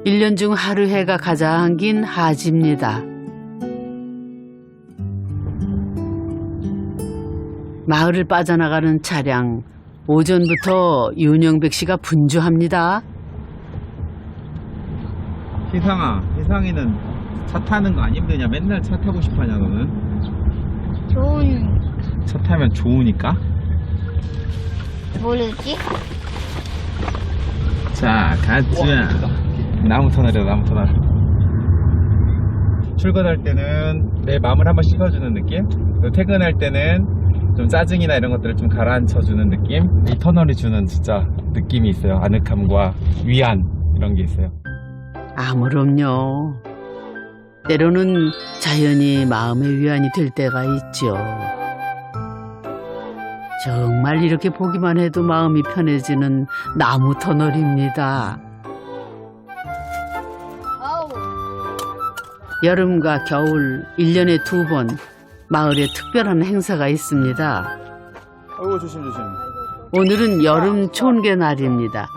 1년 중 하루 해가 가장 긴 하지입니다. 마을을 빠져나가는 차량. 오전부터 윤영백 씨가 분주합니다. 희상이는 차 타는 거 안 힘드냐? 맨날 차 타고 싶어 하냐 너는? 차 타면 좋으니까? 모르지? 자, 가자. 나무 터널이다, 나무 터널. 출근할 때는 내 마음을 한번 씻어주는 느낌? 그리고 퇴근할 때는 좀 짜증이나 이런 것들을 좀 가라앉혀주는 느낌? 이 터널이 주는 진짜 느낌이 있어요. 아늑함과 위안 이런 게 있어요. 아무럼요. 때로는 자연이 마음의 위안이 될 때가 있죠. 정말 이렇게 보기만 해도 마음이 편해지는 나무 터널입니다. 여름과 겨울 1년에 2번 마을에 특별한 행사가 있습니다. 아이고 조심. 오늘은 여름 촌개 날입니다.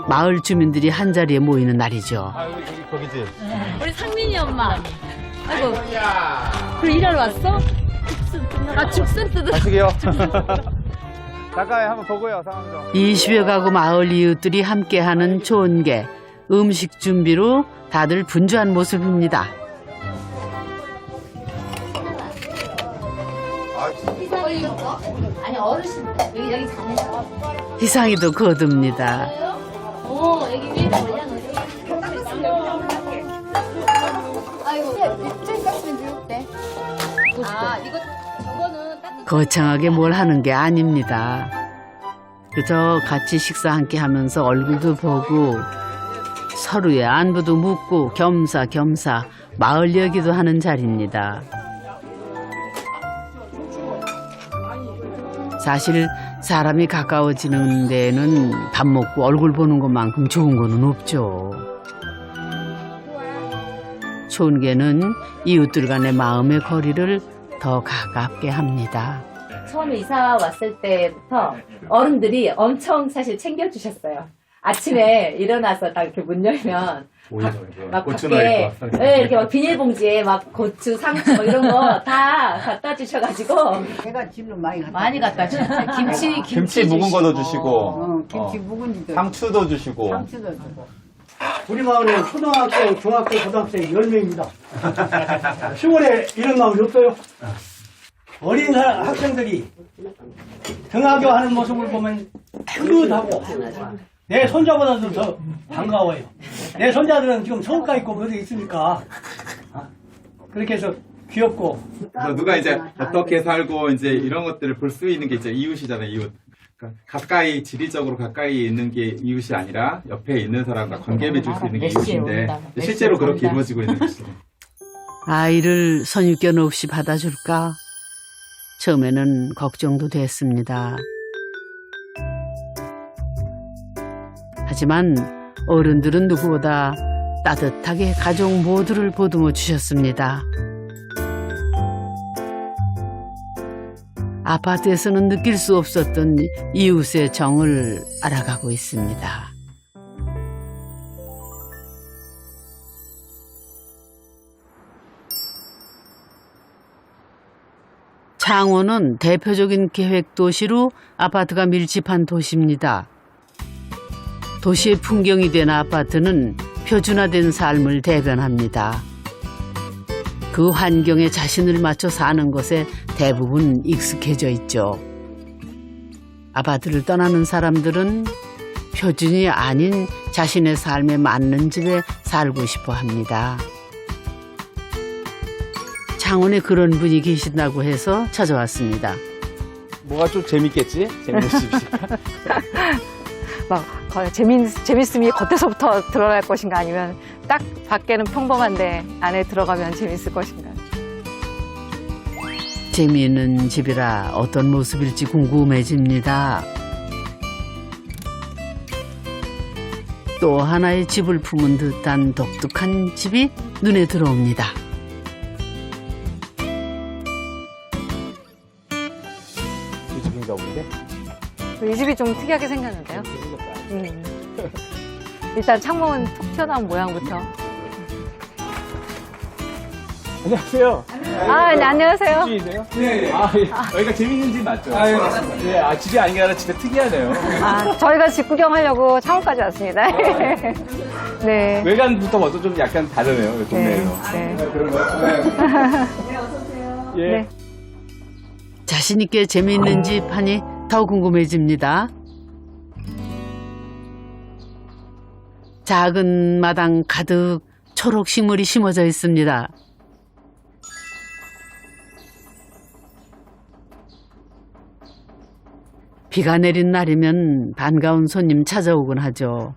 마을 주민들이 한자리에 모이는 날이죠. 아 여기 거기지? 우리 상민이 엄마. 아이고. 그럼 일하러 왔어? 죽순 뜯어. 가시게요. 가까이 한번 보고요, 상황 좀. 20여 가구 마을 이웃들이 함께하는 촌개. 음식 준비로 다들 분주한 모습입니다. 아니 어르신들 여기 자네요. 희상이도 거듭니다. 오 여기 위에 올려놓으세요. 아이고, 입질 깎으면 좋대. 아 이거 저거는 따뜻. 거창하게 뭘 하는 게 아닙니다. 그저 같이 식사 함께 하면서 얼굴도 보고 서로의 안부도 묻고 겸사겸사 마을 얘기도 하는 자리입니다. 사실 사람이 가까워지는 데에는 밥 먹고 얼굴 보는 것만큼 좋은 거는 없죠. 촌개는 이웃들 간의 마음의 거리를 더 가깝게 합니다. 처음에 이사 왔을 때부터 어른들이 엄청 사실 챙겨주셨어요. 아침에 일어나서 딱 이렇게 문 열면 막 밖에 네, 이렇게 막 비닐봉지에 막 고추, 상추 뭐 이런 거 다 갖다 주셔가지고 제가 집로 많이 갖다 주셨어요. 김치 묵은 거도 주시고, 김치 묵은지도 상추도 주시고. 상추도 주고. 우리 마을은 초등학생, 중학생, 고등학생 10명입니다. 시골에 이런 마을이 없어요. 어린 학생들이 등하교 하는 모습을 보면 뿌듯하고 내 손자보다도 더 반가워요. 내 손자들은 지금 서울가 있고 어디 있으니까 그렇게 해서 귀엽고. 그래서 누가 이제 어떻게 살고 이제 이런 것들을 볼 수 있는 게 이제 이웃이잖아요, 이웃. 그러니까 가까이, 지리적으로 가까이 있는 게 이웃이 아니라 옆에 있는 사람과 관계 맺을 수 있는 게 이웃인데 실제로 그렇게 이루어지고 있는 것이죠. 아이를 선입견 없이 받아줄까? 처음에는 걱정도 됐습니다. 하지만 어른들은 누구보다 따뜻하게 가족 모두를 보듬어 주셨습니다. 아파트에서는 느낄 수 없었던 이웃의 정을 알아가고 있습니다. 창원은 대표적인 계획도시로 아파트가 밀집한 도시입니다. 도시의 풍경이 된 아파트는 표준화된 삶을 대변합니다. 그 환경에 자신을 맞춰 사는 것에 대부분 익숙해져 있죠. 아파트를 떠나는 사람들은 표준이 아닌 자신의 삶에 맞는 집에 살고 싶어 합니다. 창원에 그런 분이 계신다고 해서 찾아왔습니다. 뭐가 좀 재밌겠지? 재밌는 집이. 막 재밌음이 겉에서부터 드러날 것인가 아니면 딱 밖에는 평범한데 안에 들어가면 재밌을 것인가. 재미있는 집이라 어떤 모습일지 궁금해집니다. 또 하나의 집을 품은 듯한 독특한 집이 눈에 들어옵니다. 이 집인가 본데? 이 집이 좀 특이하게 생겼는데요. 일단 창문 톡 튀어나온 모양부터. 안녕하세요. 아, 네, 안녕하세요. 집이세요? 네. 여기가 재밌는 집 맞죠? 네, 집이 아닌 게 아니라 진짜 특이하네요. 아, 저희가 집 구경하려고 창원까지 왔습니다. 네. 외관부터 먼저 좀 약간 다르네요, 이 동네에서. 네. 그런 거. 네. 예. 네. 자신있게 재미있는 집 하니 더 궁금해집니다. 작은 마당 가득 초록 식물이 심어져 있습니다. 비가 내린 날이면 반가운 손님 찾아오곤 하죠.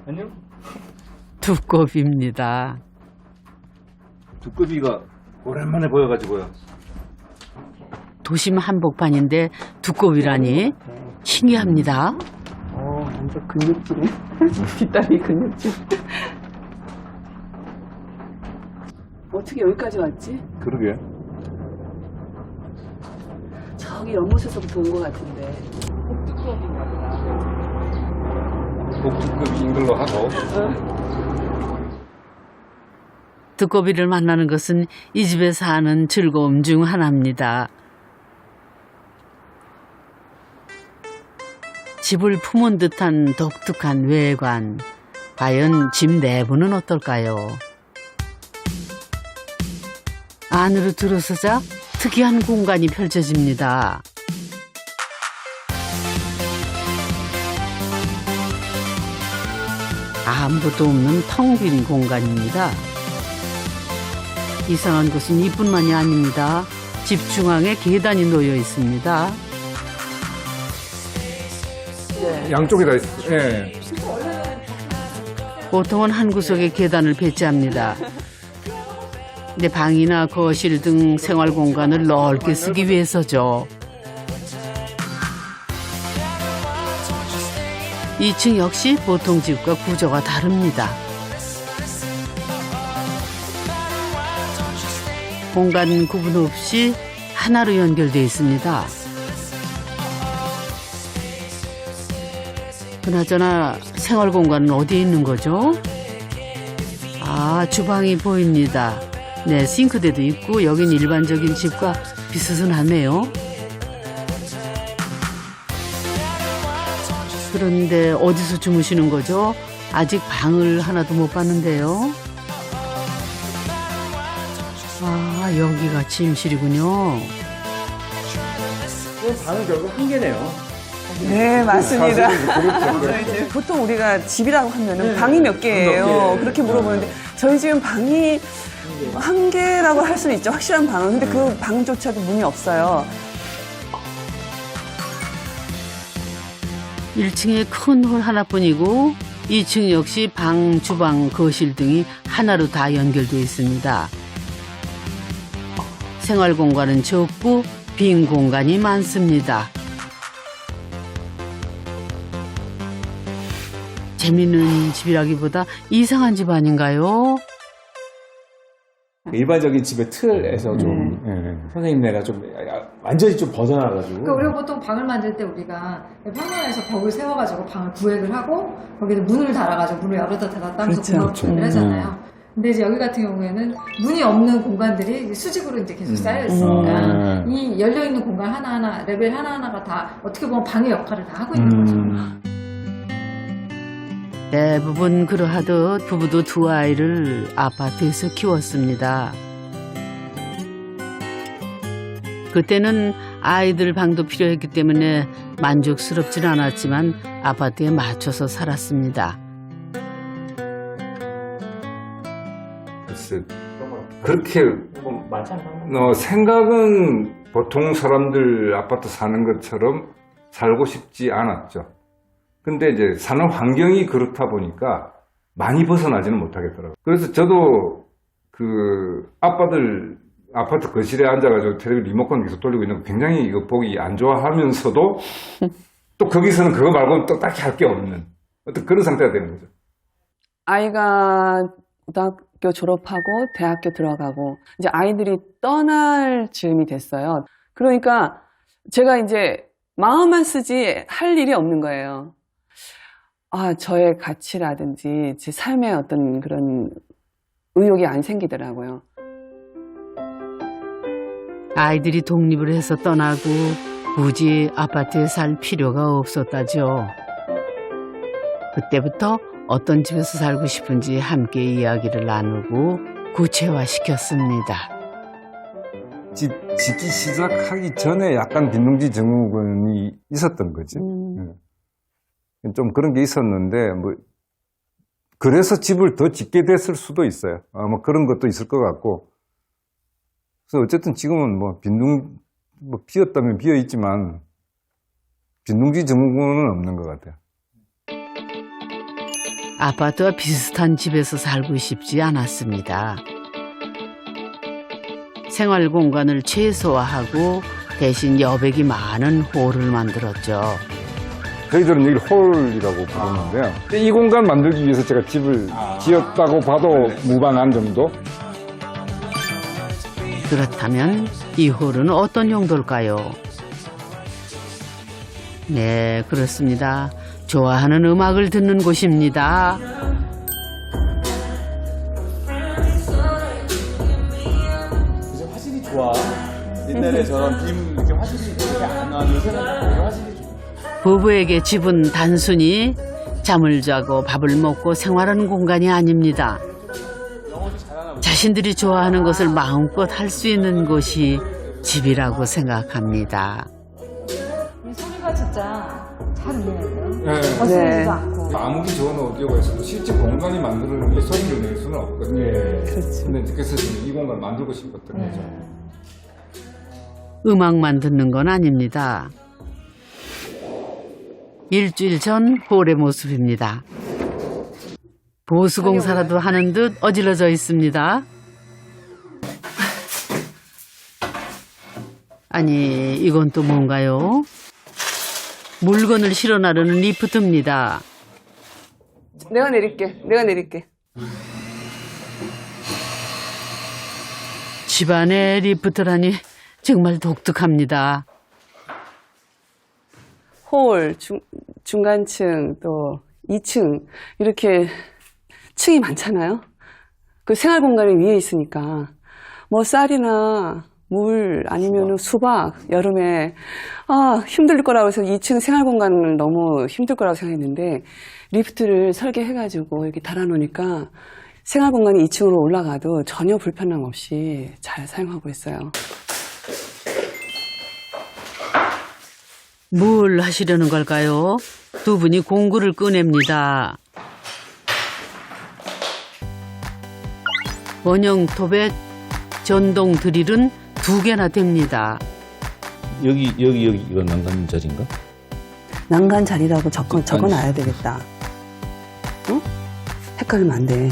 안녕? 두꺼비입니다. 두꺼비가 오랜만에 보여가지고요. 도심 한복판인데 두꺼비라니 신기합니다. 완전 근육질이네. 뒷다리 근육질. 어떻게 여기까지 왔지? 그러게. 저기 연못에서부터 온 것 같은데. 복두꺼비인 걸로 하고. 두꺼비를 만나는 것은 이 집에 사는 즐거움 중 하나입니다. 집을 품은 듯한 독특한 외관. 과연 집 내부는 어떨까요? 안으로 들어서자 특이한 공간이 펼쳐집니다. 아무것도 없는 텅 빈 공간입니다. 이상한 것은 이뿐만이 아닙니다. 집 중앙에 계단이 놓여 있습니다. 양쪽에 다 있어요. 예. 보통은 한 구석에 계단을 배치합니다. 근데 방이나 거실 등 생활 공간을 넓게 쓰기 위해서죠. 2층 역시 보통 집과 구조가 다릅니다. 공간 구분 없이 하나로 연결되어 있습니다. 그나저나 생활 공간은 어디에 있는 거죠? 아, 주방이 보입니다. 네, 싱크대도 있고 여긴 일반적인 집과 비슷하네요. 그런데 어디서 주무시는 거죠? 아직 방을 하나도 못 봤는데요. 아, 여기가 침실이군요. 방은 결국 한 개네요. 네, 맞습니다. 그렇죠. 보통 우리가 집이라고 하면은 방이 몇 개예요? 그렇게 물어보는데 저희 집은 방이 한 개라고 할 수는 있죠. 확실한 방은. 근데 그 방조차도 문이 없어요. 1층에 큰 홀 하나뿐이고 2층 역시 방, 주방, 거실 등이 하나로 다 연결되어 있습니다. 생활 공간은 적고 빈 공간이 많습니다. 재밌는 집이라기보다 이상한 집 아닌가요? 일반적인 집의 틀에서 좀 선생님네가 좀 완전히 좀 벗어나가지고. 그러니까 우리가 보통 방을 만들 때 우리가 평면에서 벽을 세워가지고 방을 구획을 하고 거기에 문을 달아가지고 문을 열었다 닫았다 하면서 공업을 하잖아요. 근데 이제 여기 같은 경우에는 문이 없는 공간들이 수직으로 이제 계속 쌓여 있으니까 이 열려 있는 공간 하나하나, 레벨 하나하나가 다 어떻게 보면 방의 역할을 다 하고 있는 거죠. 대부분 그러하듯 부부도 두 아이를 아파트에서 키웠습니다. 그때는 아이들 방도 필요했기 때문에 만족스럽진 않았지만 아파트에 맞춰서 살았습니다. 글쎄, 그렇게 생각은 보통 사람들 아파트 사는 것처럼 살고 싶지 않았죠. 근데 이제 사는 환경이 그렇다 보니까 많이 벗어나지는 못하겠더라고요. 그래서 저도 그 아빠들 아파트 거실에 앉아가지고 텔레비 리모컨 계속 돌리고 있는 거 굉장히 이거 보기 안 좋아하면서도 또 거기서는 그거 말고는 또 딱히 할 게 없는 어떤 그런 상태가 되는 거죠. 아이가 고등학교 졸업하고 대학교 들어가고 이제 아이들이 떠날 즈음이 됐어요. 그러니까 제가 이제 마음만 쓰지 할 일이 없는 거예요. 아, 저의 가치라든지 제 삶의 어떤 그런 의욕이 안 생기더라고요. 아이들이 독립을 해서 떠나고 굳이 아파트에 살 필요가 없었다죠. 그때부터 어떤 집에서 살고 싶은지 함께 이야기를 나누고 구체화시켰습니다. 집 짓기 시작하기 전에 약간 빈둥지 증후군이 있었던 거지. 좀 그런 게 있었는데, 뭐, 그래서 집을 더 짓게 됐을 수도 있어요. 아마 그런 것도 있을 것 같고. 그래서 어쨌든 지금은 뭐, 비었다면 비어 있지만, 빈둥지 증후군은 없는 것 같아요. 아파트와 비슷한 집에서 살고 싶지 않았습니다. 생활 공간을 최소화하고 대신 여백이 많은 홀을 만들었죠. 저희들은 여기 홀이라고 부르는데요. 이 공간 만들기 위해서 제가 집을 지었다고 봐도 무방한 정도? 그렇다면 이 홀은 어떤 용도일까요? 네, 그렇습니다. 좋아하는 음악을 듣는 곳입니다. 이제 화질이 좋아. 옛날에처럼 빔 이렇게 화질이 이렇게 안 나와. 요새는 되게 화질이 좋아. 부부에게 집은 단순히 잠을 자고 밥을 먹고 생활하는 공간이 아닙니다. 자신들이 좋아하는 것을 마음껏 할 수 있는 곳이 집이라고 생각합니다. 이 소리가 진짜 잘 들리는데요. 네. 거슬리지도 않고. 아무리 좋은 오디오가 있어도 실제 공간이 만드는 게 소리를 낼 수는 없거든요. 근데 그래서 지금 이 공간을 만들고 싶었던 거죠. 음악만 듣는 건 아닙니다. 일주일 전 홀의 모습입니다. 보수공사라도 하는 듯 어질러져 있습니다. 아니, 이건 또 뭔가요? 물건을 실어 나르는 리프트입니다. 내가 내릴게. 집안의 리프트라니 정말 독특합니다. 홀, 중간층, 또 2층, 이렇게 층이 많잖아요. 그 생활 공간이 위에 있으니까, 뭐 쌀이나 물, 아니면 수박, 여름에, 힘들 거라고 해서 2층 생활 공간은 너무 힘들 거라고 생각했는데, 리프트를 설계해가지고 이렇게 달아놓으니까 생활 공간이 2층으로 올라가도 전혀 불편함 없이 잘 사용하고 있어요. 뭘 하시려는 걸까요? 두 분이 공구를 꺼냅니다. 원형톱에 전동 드릴은 2개나 됩니다. 여기 이거 난간 자리인가? 난간 자리라고 적어놔야 되겠다. 어? 헷갈리면 안 돼.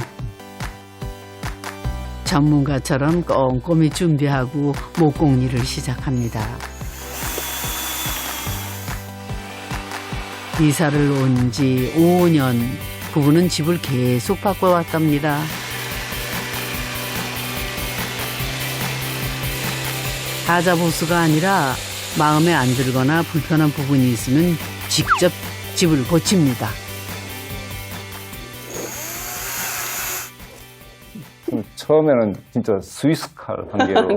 전문가처럼 꼼꼼히 준비하고 목공일을 시작합니다. 이사를 온 지 5년, 부부는 집을 계속 바꿔왔답니다. 하자보수가 아니라 마음에 안 들거나 불편한 부분이 있으면 직접 집을 고칩니다. 처음에는 진짜 스위스 칼 한 개로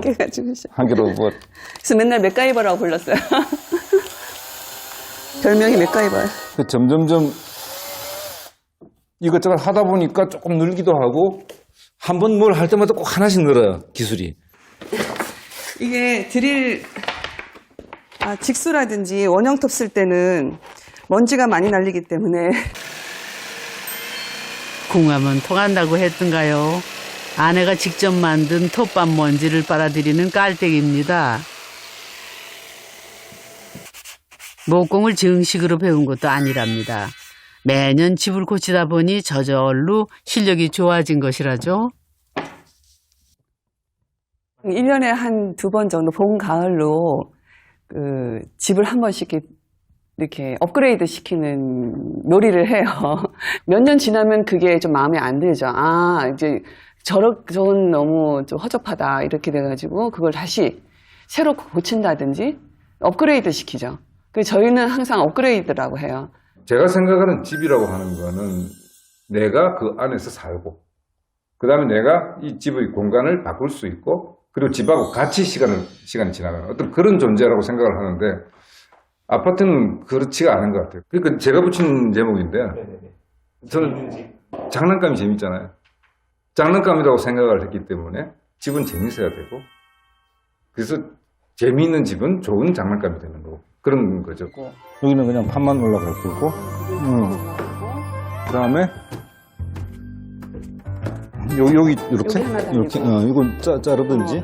한 개로 뭐 그래서 맨날 맥가이버라고 불렀어요. 별명이 맥가이버예요. 점점점 이것저것 하다 보니까 조금 늘기도 하고 한 번 뭘 할 때마다 꼭 하나씩 늘어요, 기술이. 이게 드릴 직수라든지 원형톱 쓸 때는 먼지가 많이 날리기 때문에 궁하면 통한다고 했던가요? 아내가 직접 만든 톱밥 먼지를 빨아들이는 깔때기입니다. 목공을 정식으로 배운 것도 아니랍니다. 매년 집을 고치다 보니 저절로 실력이 좋아진 것이라죠. 1년에 한 2번 정도 봄, 가을로 집을 한 번씩 이렇게 업그레이드 시키는 놀이를 해요. 몇 년 지나면 그게 좀 마음에 안 들죠. 이제 저건 너무 좀 허접하다 이렇게 돼가지고 그걸 다시 새로 고친다든지 업그레이드 시키죠. 저희는 항상 업그레이드라고 해요. 제가 생각하는 집이라고 하는 거는 내가 그 안에서 살고, 그 다음에 내가 이 집의 공간을 바꿀 수 있고, 그리고 집하고 같이 시간이 지나가는 어떤 그런 존재라고 생각을 하는데, 아파트는 그렇지가 않은 것 같아요. 그러니까 제가 붙인 제목인데, 저는 장난감이 재밌잖아요. 장난감이라고 생각을 했기 때문에 집은 재밌어야 되고, 그래서 재미있는 집은 좋은 장난감이 되는 거고, 그런 거죠. 여기는 그냥 판만 올라갈 거고, 그 다음에 여기 이렇게 이건 자르든지.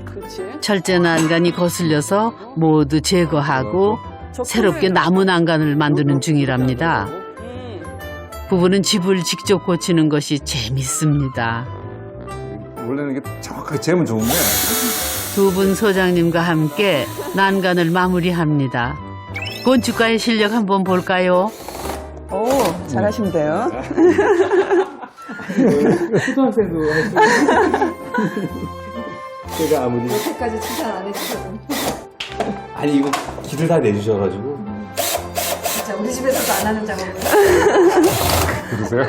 철제 난간이 거슬려서 모두 제거하고 새롭게 나무 난간을 만드는 중이랍니다. 부부는 집을 직접 고치는 것이 재밌습니다. 원래는 이게 정확하게 재면 좋은데, 두 분 소장님과 함께 난간을 마무리합니다. 건축가의 실력 한번 볼까요? 오, 잘하신대요. 초등학생도 할 수 있어요. 제가 아무리. 여태까지 칭찬 안 해주셔도. 아니, 이거 기를 다 내주셔가지고. 진짜 우리 집에서도 안 하는 작업을. 그러세요?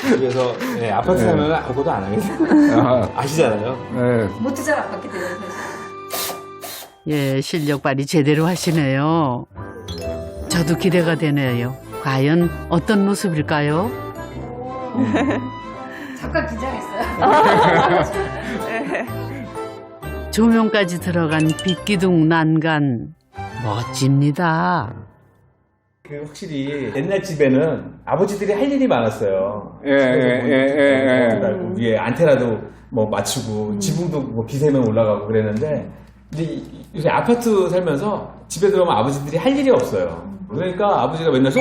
집에서, 네, 아파트 사면 아무것도 안 하겠어요. 아시잖아요. 네. 못도 잘 안 받게 돼요, 사실. 예, 실력 발휘 제대로 하시네요. 저도 기대가 되네요. 과연 어떤 모습일까요? 잠깐 긴장했어요. 조명까지 들어간 빛기둥 난간 멋집니다. 그 확실히 옛날 집에는 아버지들이 할 일이 많았어요. 예. 위에 안테나도 뭐 맞추고 지붕도 뭐 비세면 올라가고 그랬는데, 이제 요새 아파트 살면서 집에 들어오면 아버지들이 할 일이 없어요. 그러니까 아버지가 맨날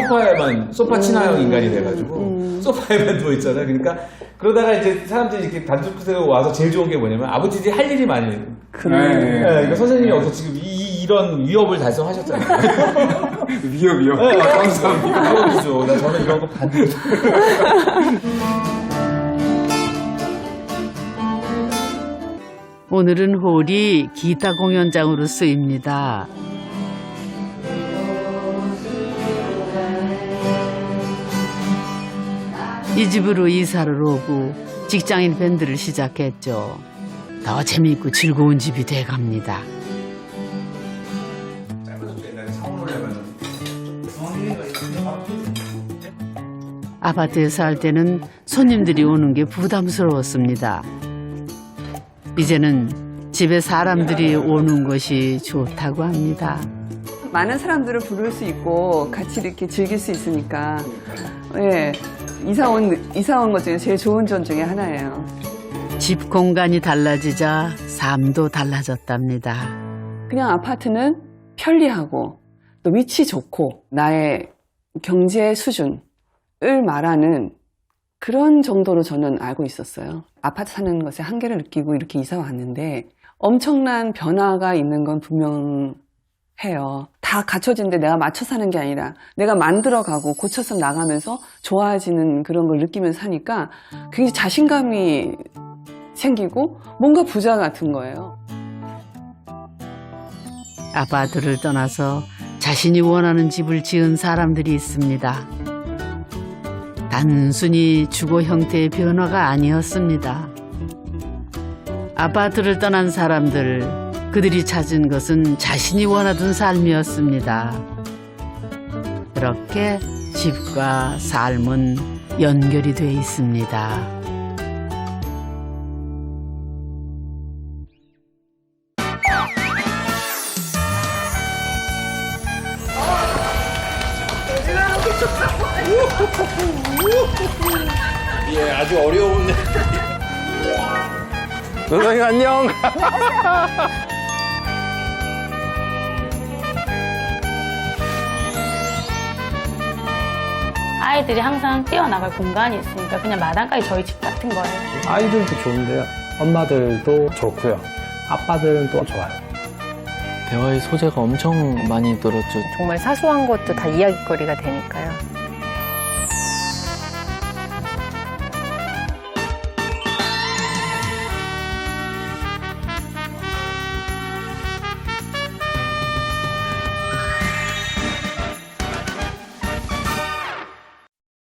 소파 친화형 인간이 돼가지고 소파에만 누워 있잖아요. 그러니까 그러다가 이제 사람들이 이렇게 단축해서 와서 제일 좋은 게 뭐냐면 아버지들이 할 일이 많이. 그러니까 선생님이 여기서 지금 이런 위협을 달성하셨잖아요. 위협이요? 네, 감사합니다. 위협이죠. 저는 이런 거 반대로. 오늘은 홀이 기타 공연장으로 쓰입니다. 이 집으로 이사를 오고 직장인 밴드를 시작했죠. 더 재미있고 즐거운 집이 돼갑니다. 아파트에 살 때는 손님들이 오는 게 부담스러웠습니다. 이제는 집에 사람들이 오는 것이 좋다고 합니다. 많은 사람들을 부를 수 있고 같이 이렇게 즐길 수 있으니까, 예, 이사 온 것 중에 제일 좋은 점 중에 하나예요. 집 공간이 달라지자 삶도 달라졌답니다. 그냥 아파트는 편리하고 또 위치 좋고 나의 경제 수준을 말하는 그런 정도로 저는 알고 있었어요. 아파트 사는 것에 한계를 느끼고 이렇게 이사 왔는데 엄청난 변화가 있는 건 분명해요. 다 갖춰진데 내가 맞춰 사는 게 아니라 내가 만들어가고 고쳐서 나가면서 좋아지는 그런 걸 느끼면서 사니까 굉장히 자신감이 생기고 뭔가 부자 같은 거예요. 아파트를 떠나서 자신이 원하는 집을 지은 사람들이 있습니다. 단순히 주거 형태의 변화가 아니었습니다. 아파트를 떠난 사람들, 그들이 찾은 것은 자신이 원하던 삶이었습니다. 그렇게 집과 삶은 연결이 돼 있습니다. 예, 아주 어려운. 선생님 안녕. 아이들이 항상 뛰어나갈 공간이 있으니까 그냥 마당까지 저희 집 같은 거예요. 아이들도 좋은데요. 엄마들도 좋고요. 아빠들은 또 좋아요. 대화의 소재가 엄청 많이 늘었죠. 정말 사소한 것도 다 이야깃거리가 되니까요.